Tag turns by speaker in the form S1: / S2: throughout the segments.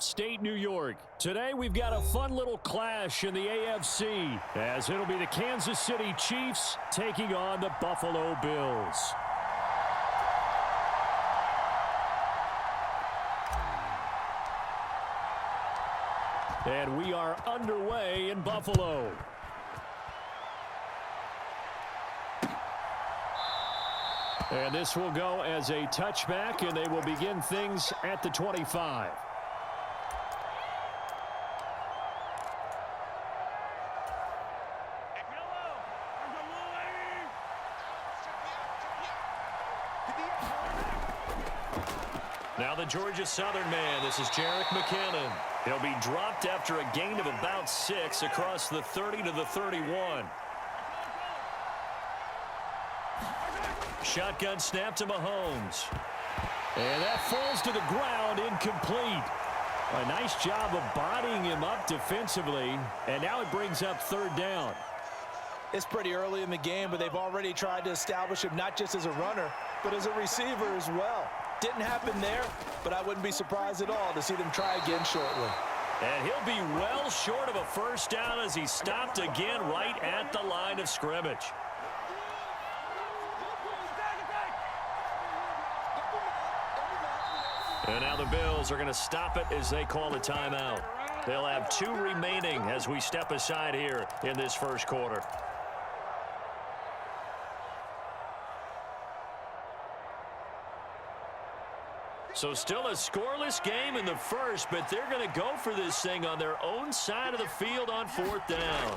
S1: upstate New York. Today we've got a fun little clash in the AFC, as it'll be the Kansas City Chiefs taking on the Buffalo Bills. And we are underway in Buffalo. And this will go as a touchback, and they will begin things at the 25. Now the Georgia Southern man, this is Jerick McKinnon. He'll be dropped after a gain of about 6 across the 30 to the 31. Shotgun snap to Mahomes. And that falls to the ground, incomplete. A nice job of bodying him up defensively, and now it brings up 3rd down.
S2: It's pretty early in the game, but they've already tried to establish him not just as a runner, but as a receiver as well. Didn't happen there, but I wouldn't be surprised at all to see them try again shortly.
S1: And he'll be well short of a 1st down as he stopped again right at the line of scrimmage. And now the Bills are going to stop it as they call a timeout. They'll have 2 remaining as we step aside here in this 1st quarter. So still a scoreless game in the 1st, but they're going to go for this thing on their own side of the field on 4th down.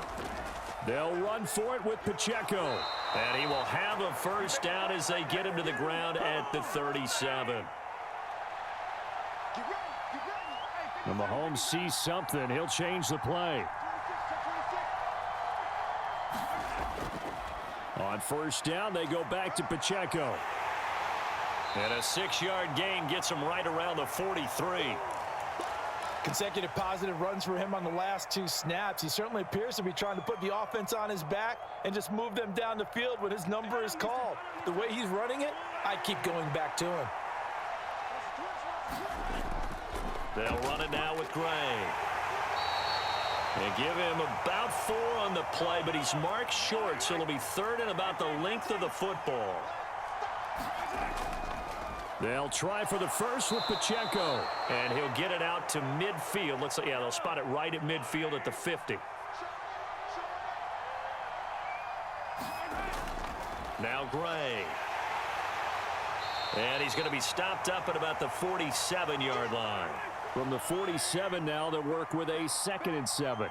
S1: They'll run for it with Pacheco. And he will have a 1st down as they get him to the ground at the 37. When Mahomes sees something, he'll change the play. On 1st down, they go back to Pacheco. And a 6-yard gain gets him right around the 43.
S2: Consecutive positive runs for him on the last 2 snaps. He certainly appears to be trying to put the offense on his back and just move them down the field when his number is called. The way he's running it, I keep going back to him.
S1: They'll run it now with Gray. They give him about 4 on the play, but he's marked short, so it'll be 3rd and about the length of the football. They'll try for the 1st with Pacheco. And he'll get it out to midfield. Looks like, yeah, they'll spot it right at midfield at the 50. Now Gray. And he's going to be stopped up at about the 47-yard line. From the 47 now, they'll work with a 2nd and 7.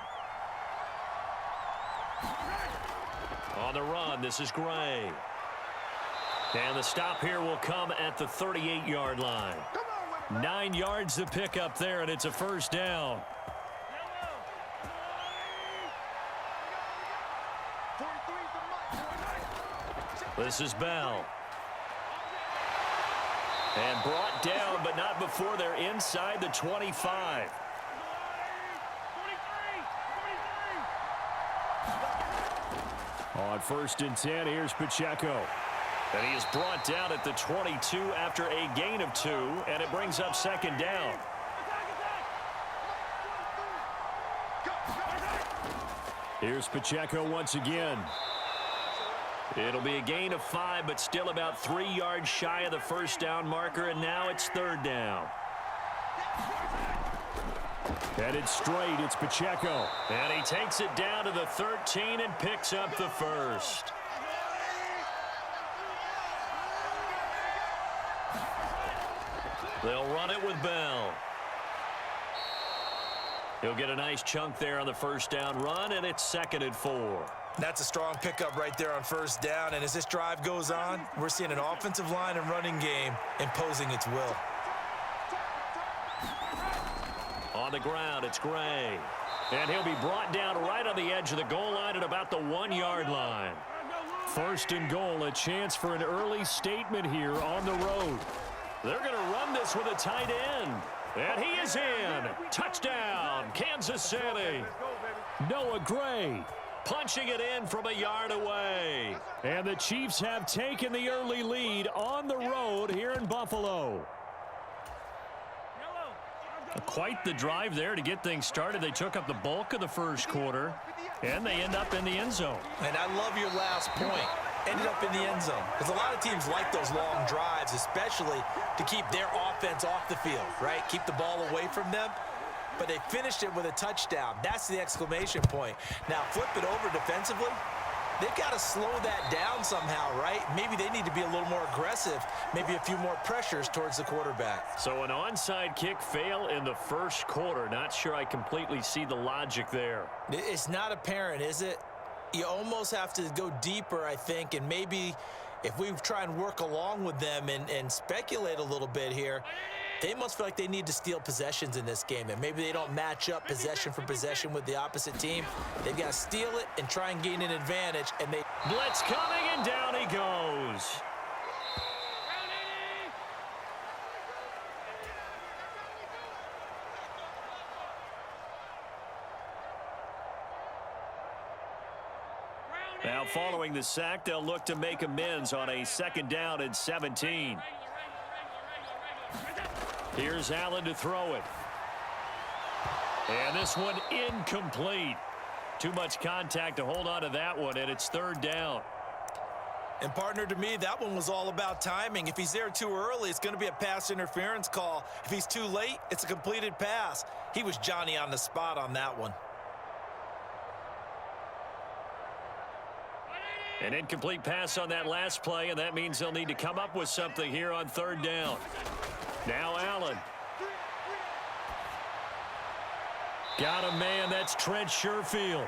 S1: On the run, this is Gray. And the stop here will come at the 38-yard line. 9 yards to pick up there, and it's a 1st down. This is Bell. And brought down, but not before they're inside the 25. On 1st and 10, here's Pacheco. And he is brought down at the 22 after a gain of 2, and it brings up 2nd down. Here's Pacheco once again. It'll be a gain of 5, but still about 3 yards shy of the 1st down marker, and now it's 3rd down. Headed straight, it's Pacheco. And he takes it down to the 13 and picks up the 1st. They'll run it with Bell. He'll get a nice chunk there on the 1st down run, and it's 2nd and 4.
S2: That's a strong pickup right there on 1st down, and as this drive goes on, we're seeing an offensive line and running game imposing its will.
S1: On the ground, it's Gray. And he'll be brought down right on the edge of the goal line at about the 1-yard line. 1st and goal, a chance for an early statement here on the road. They're going to run this with a tight end. And he is in. Touchdown, Kansas City. Noah Gray punching it in from a yard away. And the Chiefs have taken the early lead on the road here in Buffalo. Quite the drive there to get things started. They took up the bulk of the first quarter, and they end up in the end zone.
S2: And I love your last point. Ended up in the end zone. Because a lot of teams like those long drives, especially to keep their offense off the field, right? Keep the ball away from them. But they finished it with a touchdown. That's the exclamation point. Now, flip it over defensively. They've got to slow that down somehow, right? Maybe they need to be a little more aggressive, maybe a few more pressures towards the quarterback.
S1: So an onside kick fail in the first quarter. Not sure I completely see the logic there.
S2: It's not apparent, is it? You almost have to go deeper, I think, and maybe if we try and work along with them and speculate a little bit here, they must feel like they need to steal possessions in this game, and maybe they don't match up possession for possession with the opposite team. They've got to steal it and try and gain an advantage, and they...
S1: Blitz coming, and down he goes. Now, following the sack, they'll look to make amends on a 2nd down and 17. Here's Allen to throw it. And this one incomplete. Too much contact to hold on to that one, and it's 3rd down.
S2: And, partner, to me, that one was all about timing. If he's there too early, it's going to be a pass interference call. If he's too late, it's a completed pass. He was Johnny on the spot on that one.
S1: An incomplete pass on that last play, and that means they'll need to come up with something here on 3rd down. Now Allen. Got a man, that's Trent Sherfield.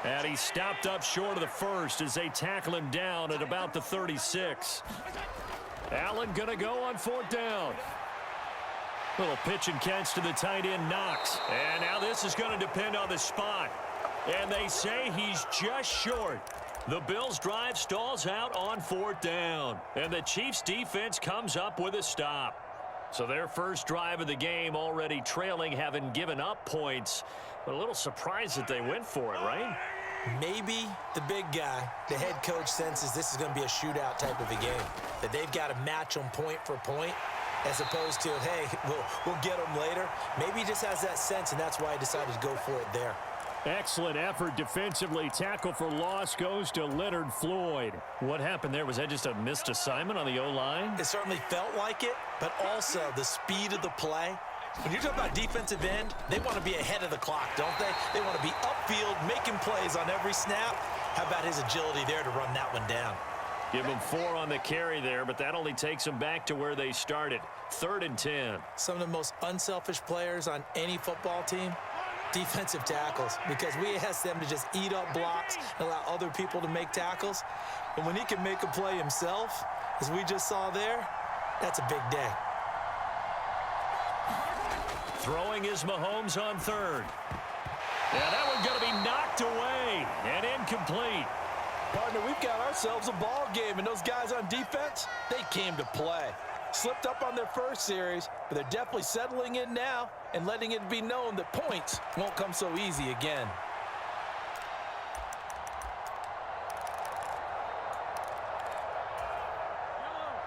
S1: And he stopped up short of the first as they tackle him down at about the 36. Allen gonna go on 4th down. Little pitch and catch to the tight end, Knox. And now this is gonna depend on the spot. And they say he's just short. The Bills' drive stalls out on 4th down, and the Chiefs' defense comes up with a stop. So their first drive of the game already trailing, having given up points, but a little surprised that they went for it, right?
S2: Maybe the big guy, the head coach, senses this is going to be a shootout type of a game, that they've got to match them point for point, as opposed to, hey, we'll get them later. Maybe he just has that sense, and that's why he decided to go for it there.
S1: Excellent effort defensively. Tackle for loss goes to Leonard Floyd. What happened there? Was that just a missed assignment on the O-line?
S2: It certainly felt like it, but also the speed of the play. When you're talking about defensive end, they want to be ahead of the clock, don't they? They want to be upfield, making plays on every snap. How about his agility there to run that one down?
S1: Give them 4 on the carry there, but that only takes them back to where they started. 3rd and 10.
S2: Some of the most unselfish players on any football team, defensive tackles, because we ask them to just eat up blocks and allow other people to make tackles. And when he can make a play himself, as we just saw there, that's a big day.
S1: Throwing is Mahomes on 3rd. Yeah, that one's going to be knocked away and incomplete.
S2: Partner, we've got ourselves a ball game, and those guys on defense, they came to play. Slipped up on their first series, but they're definitely settling in now and letting it be known that points won't come so easy again.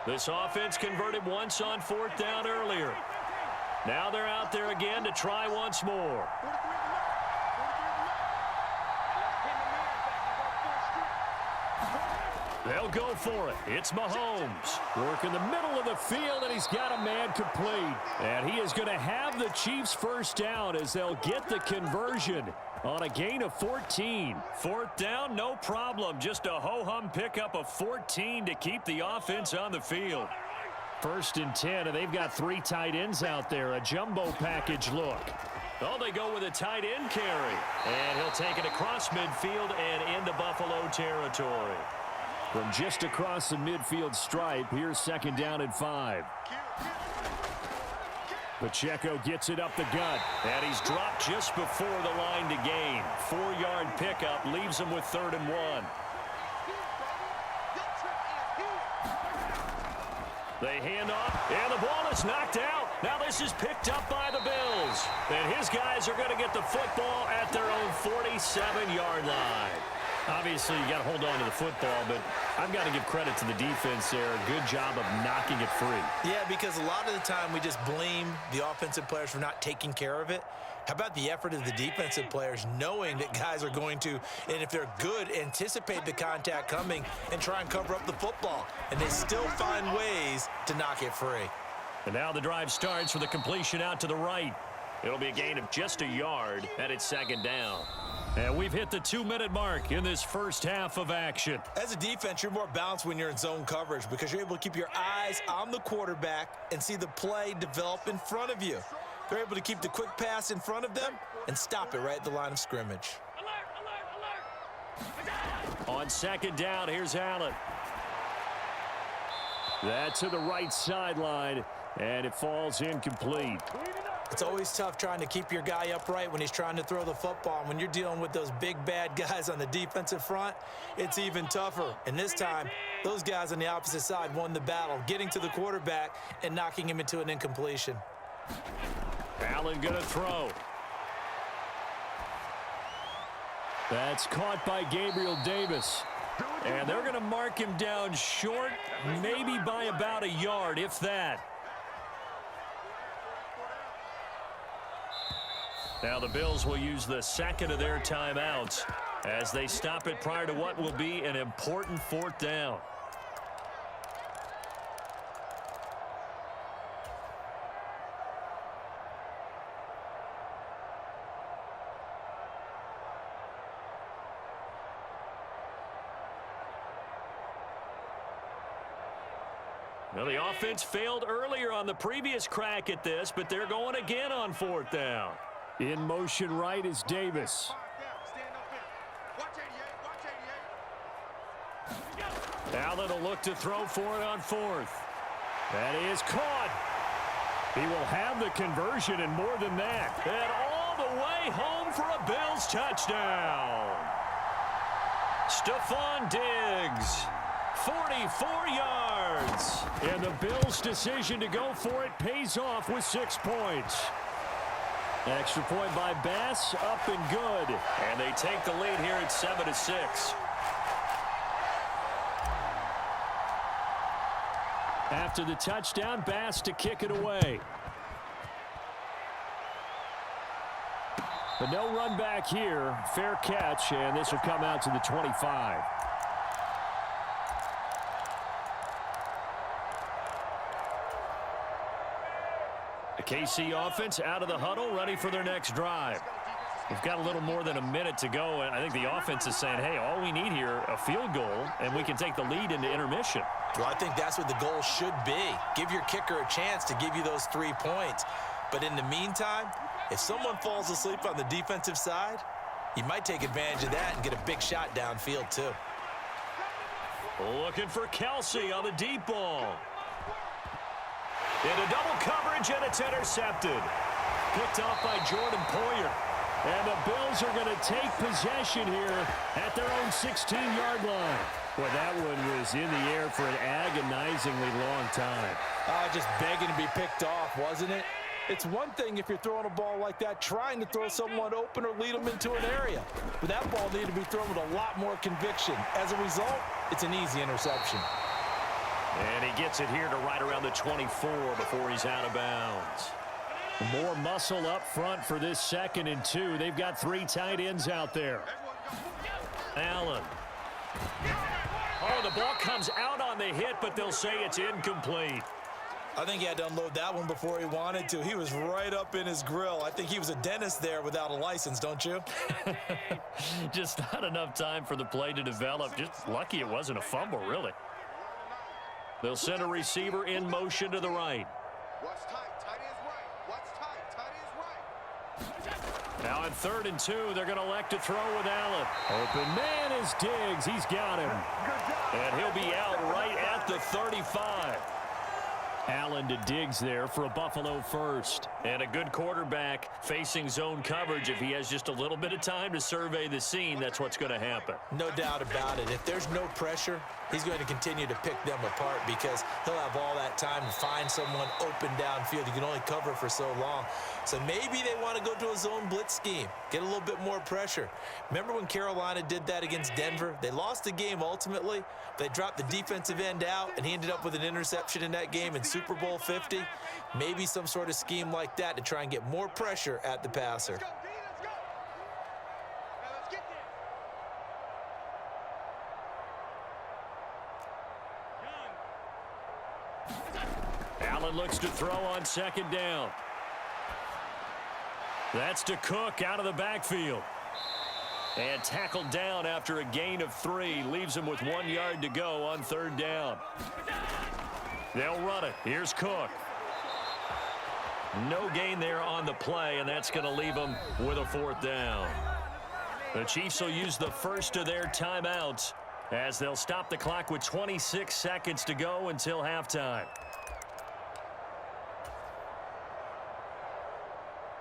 S1: This offense converted once on 4th down earlier. Now they're out there again to try once more. They'll go for it. It's Mahomes. Work in the middle of the field, and he's got a man complete. And he is going to have the Chiefs' first down as they'll get the conversion on a gain of 14. 4th down, no problem. Just a ho-hum pickup of 14 to keep the offense on the field. 1st and 10, and they've got 3 tight ends out there. A jumbo package look. Oh, they go with a tight end carry. And he'll take it across midfield and into Buffalo territory. From just across the midfield stripe, here's 2nd down and 5. Pacheco gets it up the gut, and he's dropped just before the line to gain. 4-yard pickup leaves him with 3rd and 1. They hand off, and the ball is knocked out. Now this is picked up by the Bills. And his guys are going to get the football at their own 47-yard line. Obviously, you got to hold on to the football, but I've got to give credit to the defense there. Good job of knocking it free.
S2: Yeah, because a lot of the time we just blame the offensive players for not taking care of it. How about the effort of the defensive players knowing that guys are going to, and if they're good, anticipate the contact coming and try and cover up the football. And they still find ways to knock it free.
S1: And now the drive starts with a completion out to the right. It'll be a gain of just a yard, and it's second down. And we've hit the 2-minute mark in this first half of action.
S2: As a defense, you're more balanced when you're in zone coverage because you're able to keep your eyes on the quarterback and see the play develop in front of you. They're able to keep the quick pass in front of them and stop it right at the line of scrimmage.
S1: On second down, here's Allen. That's to the right sideline, and it falls incomplete.
S2: It's always tough trying to keep your guy upright when he's trying to throw the football. And when you're dealing with those big, bad guys on the defensive front, it's even tougher. And this time, those guys on the opposite side won the battle, getting to the quarterback and knocking him into an incompletion.
S1: Allen going to throw. That's caught by Gabriel Davis. And they're going to mark him down short, maybe by about a yard, if that. Now the Bills will use the second of their timeouts as they stop it prior to what will be an important fourth down. Well, the offense failed earlier on the previous crack at this, but they're going again on fourth down. In motion right is Davis. Allen will look to throw for it on fourth. That is caught. He will have the conversion and more than that. And all the way home for a Bills touchdown. Stephon Diggs. 44 yards. And the Bills' decision to go for it pays off with 6 points. Extra point by Bass, up and good. And they take the lead here at 7-6. After the touchdown, Bass to kick it away. But no run back here. Fair catch, and this will come out to the 25. The KC offense out of the huddle, ready for their next drive. We've got a little more than a minute to go, and I think the offense is saying, hey, all we need here, a field goal, and we can take the lead into intermission.
S2: Well, I think that's what the goal should be. Give your kicker a chance to give you those 3 points. But in the meantime, if someone falls asleep on the defensive side, you might take advantage of that and get a big shot downfield, too.
S1: Looking for Kelsey on the deep ball. Into double coverage, and it's intercepted. Picked off by Jordan Poyer. And the Bills are going to take possession here at their own 16-yard line. Well, that one was in the air for an agonizingly long time.
S2: Just begging to be picked off, wasn't it? It's one thing if you're throwing a ball like that, trying to throw someone open or lead them into an area. But that ball needed to be thrown with a lot more conviction. As a result, it's an easy interception.
S1: And he gets it here to right around the 24 before he's out of bounds. More muscle up front for this 2nd and 2. They've got 3 tight ends out there. Allen. Oh, the ball comes out on the hit, but they'll say it's incomplete.
S2: I think he had to unload that one before he wanted to. He was right up in his grill. I think he was a dentist there without a license, don't you?
S1: Just not enough time for the play to develop. Just lucky it wasn't a fumble, really. They'll send a receiver in motion to the right.
S3: What's tight? Tight is right. What's tight? Tight is right.
S1: Now on 3rd and 2, they're going to elect to throw with Allen. Open man is Diggs. He's got him. And he'll be out right at the 35. Allen to Diggs there for a Buffalo first. And a good quarterback facing zone coverage. If he has just a little bit of time to survey the scene, that's what's going to happen.
S2: No doubt about it. If there's no pressure, he's going to continue to pick them apart because he'll have all that time to find someone open downfield. You can only cover for so long. So maybe they want to go to a zone blitz scheme, get a little bit more pressure. Remember when Carolina did that against Denver? They lost the game ultimately. They dropped the defensive end out, and he ended up with an interception in that game in Super Bowl 50. Maybe some sort of scheme like that to try and get more pressure at the passer.
S1: Allen looks to throw on second down. That's to Cook out of the backfield. And tackled down after a gain of 3. Leaves him with 1 yard to go on third down. They'll run it. Here's Cook. No gain there on the play, and that's going to leave them with a 4th down. The Chiefs will use the first of their timeouts as they'll stop the clock with 26 seconds to go until halftime.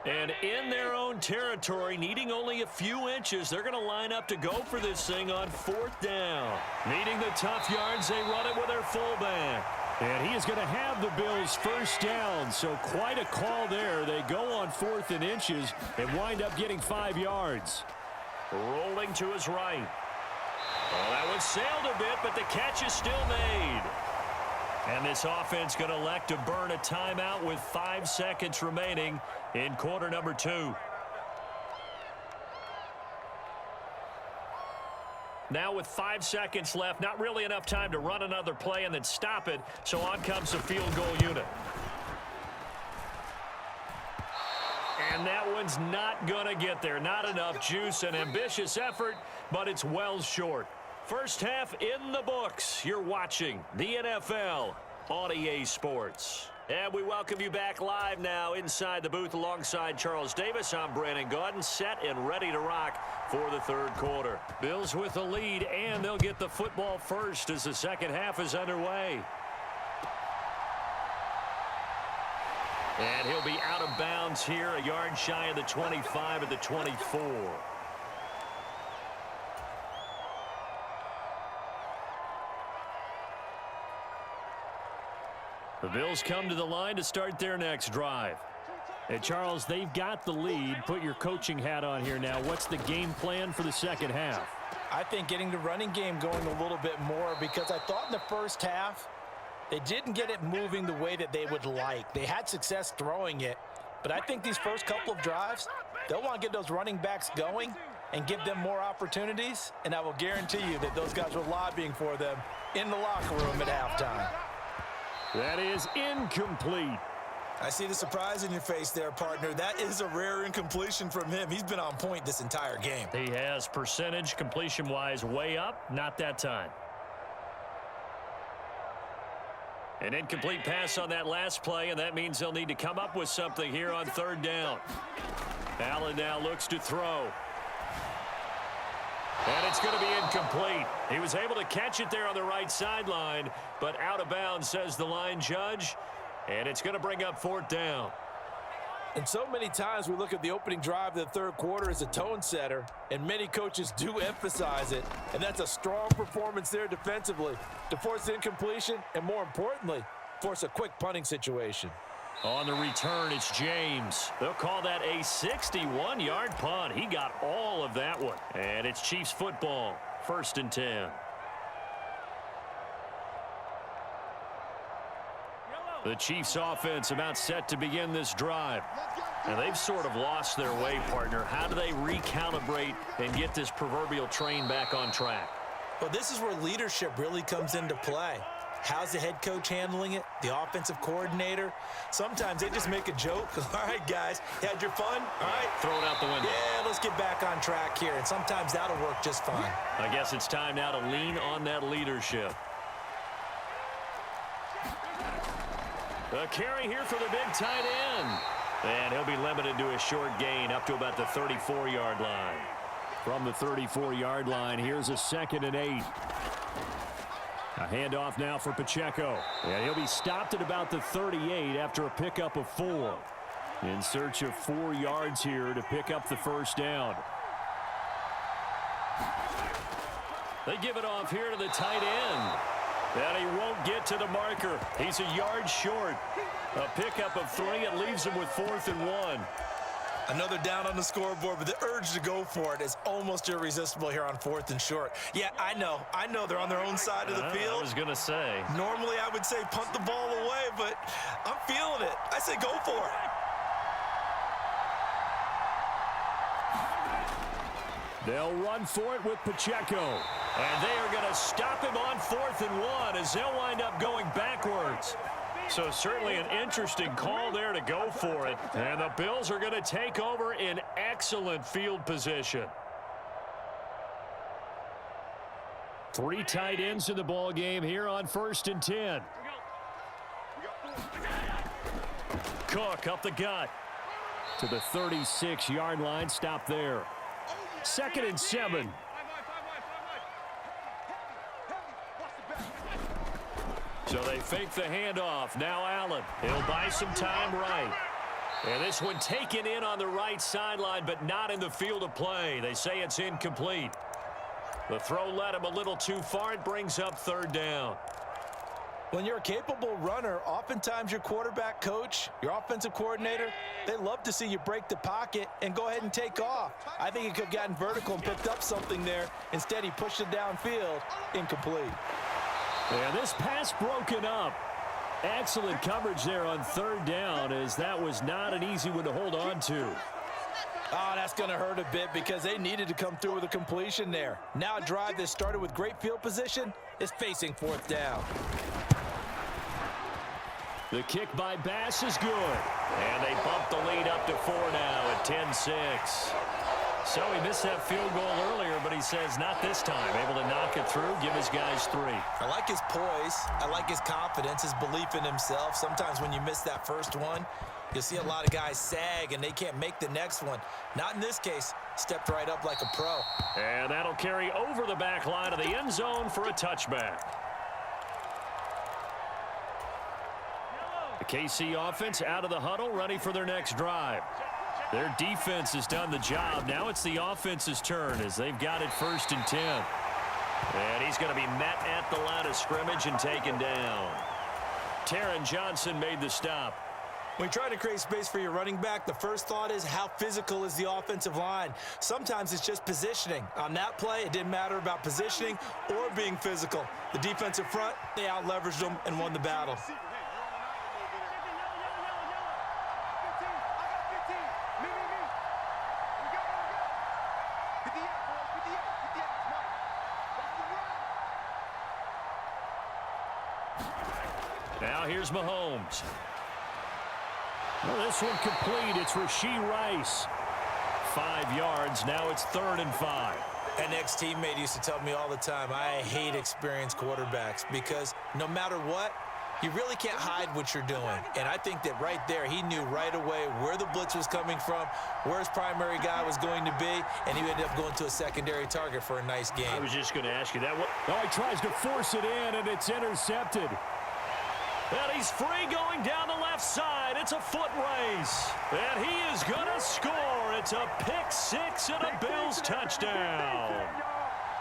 S1: And in their own territory, needing only a few inches, they're going to line up to go for this thing on 4th down. Needing the tough yards, they run it with their fullback. And he is going to have the Bills' first down, so quite a call there. They go on 4th and inches and wind up getting 5 yards. Rolling to his right. Well, that one sailed a bit, but the catch is still made. And this offense going to elect to burn a timeout with 5 seconds remaining in quarter number 2. Now with 5 seconds left, not really enough time to run another play and then stop it, so on comes the field goal unit. And that one's not going to get there. Not enough juice, an ambitious effort, but it's well short. First half in the books. You're watching the NFL on EA Sports. And we welcome you back live now inside the booth alongside Charles Davis. I'm Brandon Gaudin, set and ready to rock for the third quarter. Bills with the lead, and they'll get the football first as the second half is underway. And he'll be out of bounds here, a yard shy of the 25 at the 24. The Bills come to the line to start their next drive. And Charles, they've got the lead. Put your coaching hat on here now. What's the game plan for the second half?
S2: I think getting the running game going a little bit more, because I thought in the first half they didn't get it moving the way that they would like. They had success throwing it, but I think these first couple of drives, they'll want to get those running backs going and give them more opportunities, and I will guarantee you that those guys were lobbying for them in the locker room at halftime.
S1: That is incomplete.
S2: I see the surprise in your face there, partner. That is a rare incompletion from him. He's been on point this entire game.
S1: He has percentage completion-wise way up. Not that time. An incomplete pass on that last play, and that means they'll need to come up with something here on third down. Allen now looks to throw. And it's going to be incomplete. He was able to catch it there on the right sideline, but out of bounds, says the line judge. And it's going to bring up 4th down.
S2: And so many times we look at the opening drive of the third quarter as a tone setter, and many coaches do emphasize it. And that's a strong performance there defensively to force incompletion and, more importantly, force a quick punting situation.
S1: On the return, it's James. They'll call that a 61-yard punt. He got all of that one. And it's Chiefs football, 1st and 10. The Chiefs offense about set to begin this drive. And they've sort of lost their way, partner. How do they recalibrate and get this proverbial train back on track?
S2: Well, this is where leadership really comes into play. How's the head coach handling it? The offensive coordinator? Sometimes they just make a joke. All right, guys, you had your fun? All right.
S1: Throw it out the window.
S2: Yeah, let's get back on track here. And sometimes that'll work just fine.
S1: I guess it's time now to lean on that leadership. A carry here for the big tight end. And he'll be limited to a short gain up to about the 34-yard line. From the 34-yard line, here's a 2nd and 8. A handoff now for Pacheco. And he'll be stopped at about the 38 after a pickup of 4. In search of 4 yards here to pick up the first down. They give it off here to the tight end. And he won't get to the marker. He's a yard short. A pickup of 3. It leaves him with 4th and 1.
S2: Another down on the scoreboard, but the urge to go for it is almost irresistible here on 4th and short. Yeah, I know they're on their own side of the field.
S1: I was going to say.
S2: Normally I would say punt the ball away, but I'm feeling it. I say go for it.
S1: They'll run for it with Pacheco. And they are going to stop him on 4th and 1 as they'll wind up going backwards. So certainly an interesting call there to go for it. And the Bills are going to take over in excellent field position. 3 tight ends in the ball game here on 1st and 10. Cook up the gut to the 36-yard line. Stop there. 2nd and 7. So they fake the handoff. Now Allen. He'll buy some time right. And this one taken in on the right sideline, but not in the field of play. They say it's incomplete. The throw led him a little too far. It brings up 3rd down.
S2: When you're a capable runner, oftentimes your quarterback coach, your offensive coordinator, they love to see you break the pocket and go ahead and take off. I think he could have gotten vertical and picked up something there. Instead, he pushed it downfield. Incomplete.
S1: And this pass broken up. Excellent coverage there on 3rd down, as that was not an easy one to hold on to.
S2: Oh, that's going to hurt a bit because they needed to come through with a completion there. Now a drive that started with great field position is facing 4th down.
S1: The kick by Bass is good. And they bump the lead up to 4 now at 10-6. So he missed that field goal earlier, but he says not this time. Able to knock it through, give his guys 3.
S2: I like his poise. I like his confidence, his belief in himself. Sometimes when you miss that first one, you'll see a lot of guys sag and they can't make the next one. Not in this case. Stepped right up like a pro.
S1: And that'll carry over the back line of the end zone for a touchback. The KC offense out of the huddle, ready for their next drive. Their defense has done the job. Now it's the offense's turn as they've got it 1st and 10. And he's going to be met at the line of scrimmage and taken down. Taron Johnson made the stop.
S2: When you try to create space for your running back, the first thought is how physical is the offensive line. Sometimes it's just positioning. On that play, it didn't matter about positioning or being physical. The defensive front, they out-leveraged them and won the battle.
S1: Now here's Mahomes. Well, this one complete. It's Rashee Rice. 5 yards. Now it's 3rd and 5.
S2: An ex-teammate used to tell me all the time, I hate experienced quarterbacks because no matter what, you really can't hide what you're doing. And I think that right there, he knew right away where the blitz was coming from, where his primary guy was going to be, and he ended up going to a secondary target for a nice game.
S1: I was just going to ask you that. Oh, he tries to force it in, and it's intercepted. And he's free going down the left side. It's a foot race. And he is going to score. It's a pick 6 and a Bills touchdown.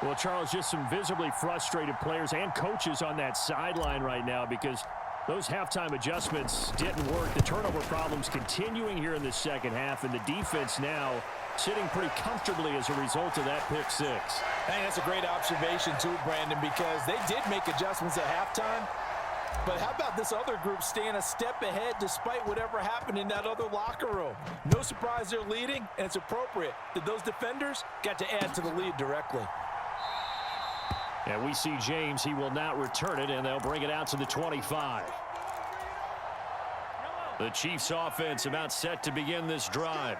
S1: Well, Charles, just some visibly frustrated players and coaches on that sideline right now because those halftime adjustments didn't work. The turnover problems continuing here in the second half, and the defense now sitting pretty comfortably as a result of that pick 6.
S2: I think that's a great observation too, Brandon, because they did make adjustments at halftime. But how about this other group staying a step ahead despite whatever happened in that other locker room? No surprise they're leading, and it's appropriate that those defenders got to add to the lead directly.
S1: And we see James. He will not return it, and they'll bring it out to the 25. The Chiefs offense about set to begin this drive.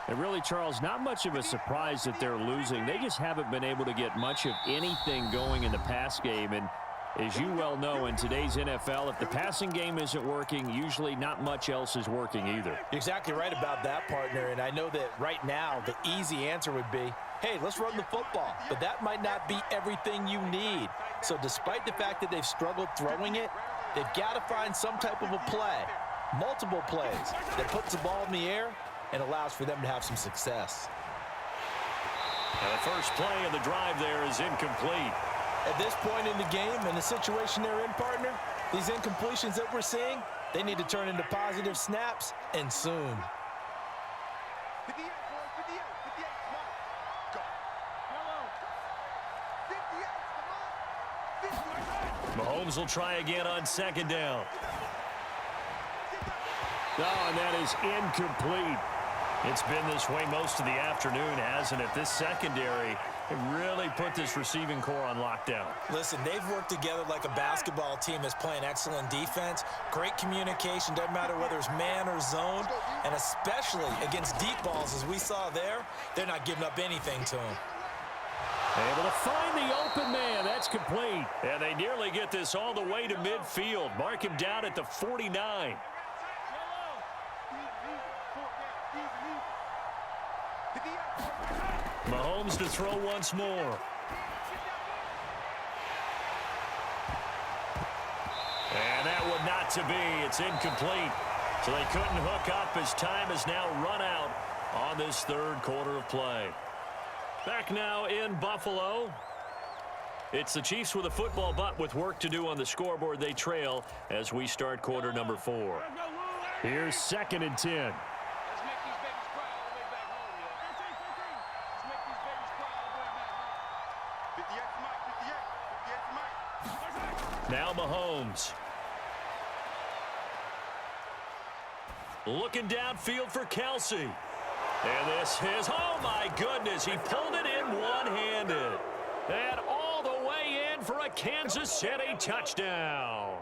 S1: And really, Charles, not much of a surprise that they're losing. They just haven't been able to get much of anything going in the pass game. And as you well know, in today's NFL, if the passing game isn't working, usually not much else is working either.
S2: You're exactly right about that, partner. And I know that right now the easy answer would be, hey, let's run the football. But that might not be everything you need. So despite the fact that they've struggled throwing it, they've got to find some type of a play, multiple plays, that puts the ball in the air and allows for them to have some success.
S1: And the first play of the drive there is incomplete.
S2: At this point in the game, in the situation they're in, partner, these incompletions that we're seeing, they need to turn into positive snaps, and soon.
S3: 58, boys, 58, 58, come on. Go. 58, come on. 58.
S1: Mahomes will try again on second down. Oh, and that is incomplete. It's been this way most of the afternoon, hasn't it? This secondary really put this receiving core on lockdown.
S2: Listen, they've worked together like a basketball team that's playing excellent defense. Great communication, doesn't matter whether it's man or zone, and especially against deep balls, as we saw there, they're not giving up anything to them.
S1: Able to find the open man. That's complete. And they nearly get this all the way to midfield. Mark him down at the 49. Mahomes to throw once more. And that would not to be. It's incomplete. So they couldn't hook up as time has now run out on this third quarter of play. Back now in Buffalo. It's the Chiefs with a football, but with work to do on the scoreboard. They trail as we start quarter number 4. Here's 2nd and 10. Now Mahomes. Looking downfield for Kelsey. And this is, oh my goodness, he pulled it in one-handed. And all the way in for a Kansas City touchdown.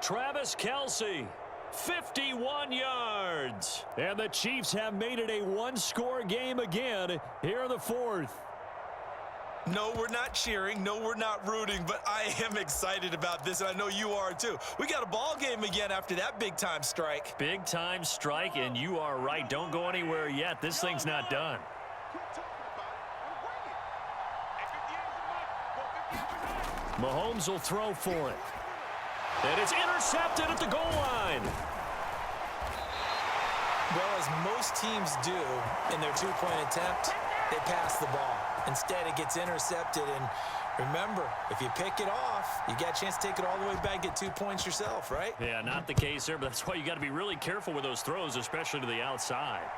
S1: Travis Kelsey, 51 yards. And the Chiefs have made it a one-score game again here in the 4th.
S2: No, we're not cheering. No, we're not rooting, but I am excited about this, and I know you are too. We got a ball game again after that big-time strike.
S1: Big-time strike, and you are right. Don't go anywhere yet. This thing's not done. Mahomes will throw for it. And it's intercepted at the goal line.
S2: Well, as most teams do in their two-point attempt, they pass the ball. Instead, it gets intercepted, and remember, if you pick it off, you got a chance to take it all the way back, get 2 points yourself, right?
S1: Yeah, not the case there, but that's why you got to be really careful with those throws, especially to the outside.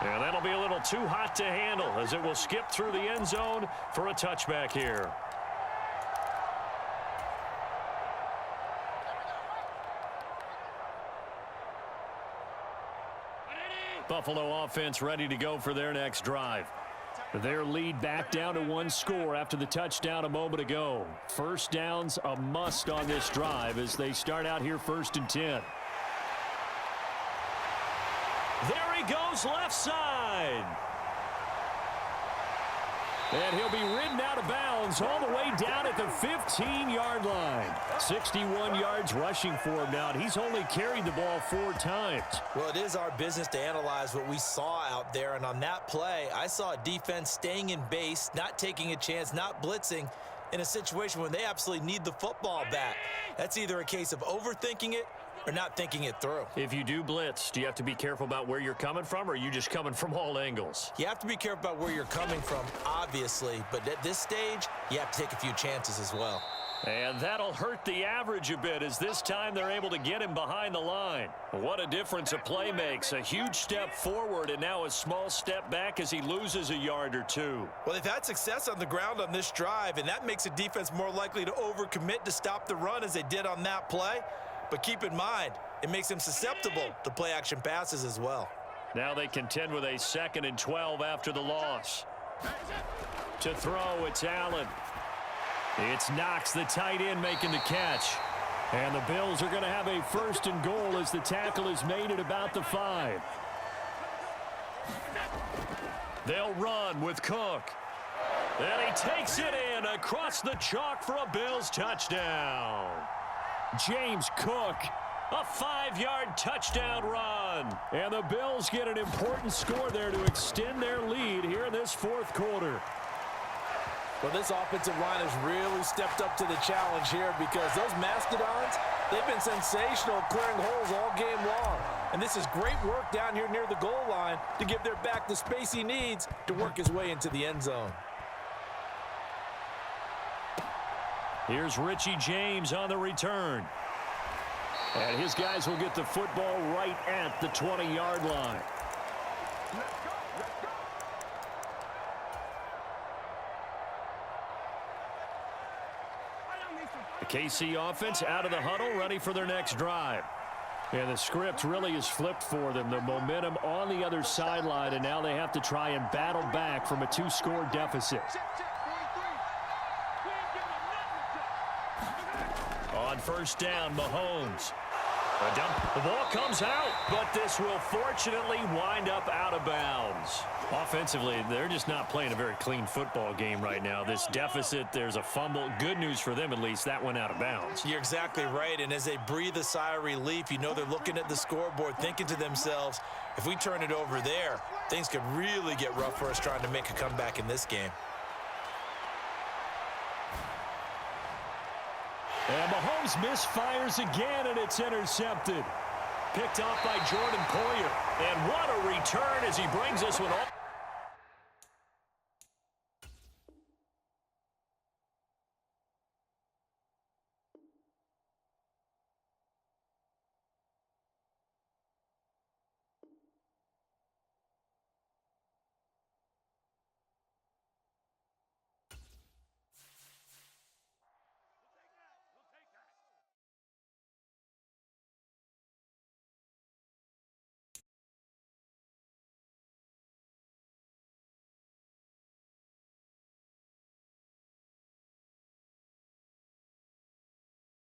S1: And that'll be a little too hot to handle as it will skip through the end zone for a touchback here. Buffalo offense ready to go for their next drive. Their lead back down to 1 score after the touchdown a moment ago. First down's a must on this drive as they start out here 1st and 10. There he goes, left side. And he'll be ridden out of bounds all the way down at the 15-yard line. 61 yards rushing for him now, and he's only carried the ball 4 times.
S2: Well, it is our business to analyze what we saw out there, and on that play, I saw a defense staying in base, not taking a chance, not blitzing in a situation when they absolutely need the football back. That's either a case of overthinking it or not thinking it through.
S1: If you do blitz, do you have to be careful about where you're coming from, or are you just coming from all angles?
S2: You have to be careful about where you're coming from, obviously, but at this stage, you have to take a few chances as well.
S1: And that'll hurt the average a bit as this time they're able to get him behind the line. What a difference a play makes. A huge step forward and now a small step back as he loses a yard or 2.
S2: Well, they've had success on the ground on this drive, and that makes a defense more likely to overcommit to stop the run as they did on that play. But keep in mind, it makes them susceptible to play-action passes as well.
S1: Now they contend with a 2nd and 12 after the loss. To throw, it's Allen. It's Knox, the tight end, making the catch. And the Bills are going to have a 1st and goal as the tackle is made at about the 5. They'll run with Cook. And he takes it in across the chalk for a Bills touchdown. James Cook, a 5-yard touchdown run. And the Bills get an important score there to extend their lead here in this 4th quarter.
S2: Well, this offensive line has really stepped up to the challenge here because those Mastodons, they've been sensational clearing holes all game long. And this is great work down here near the goal line to give their back the space he needs to work his way into the end zone.
S1: Here's Richie James on the return. And his guys will get the football right at the 20-yard line. The KC offense out of the huddle, ready for their next drive. And the script really is flipped for them. The momentum on the other sideline, and now they have to try and battle back from a 2-score deficit. On first down, Mahomes. A dump. The ball comes out, but this will fortunately wind up out of bounds. Offensively, they're just not playing a very clean football game right now. This deficit, there's a fumble. Good news for them, at least. That went out of bounds.
S2: You're exactly right, and as they breathe a sigh of relief, you know they're looking at the scoreboard, thinking to themselves, if we turn it over there, things could really get rough for us trying to make a comeback in this game.
S1: And Mahomes misfires again, and it's intercepted. Picked off by Jordan Poyer. And what a return as he brings us one all.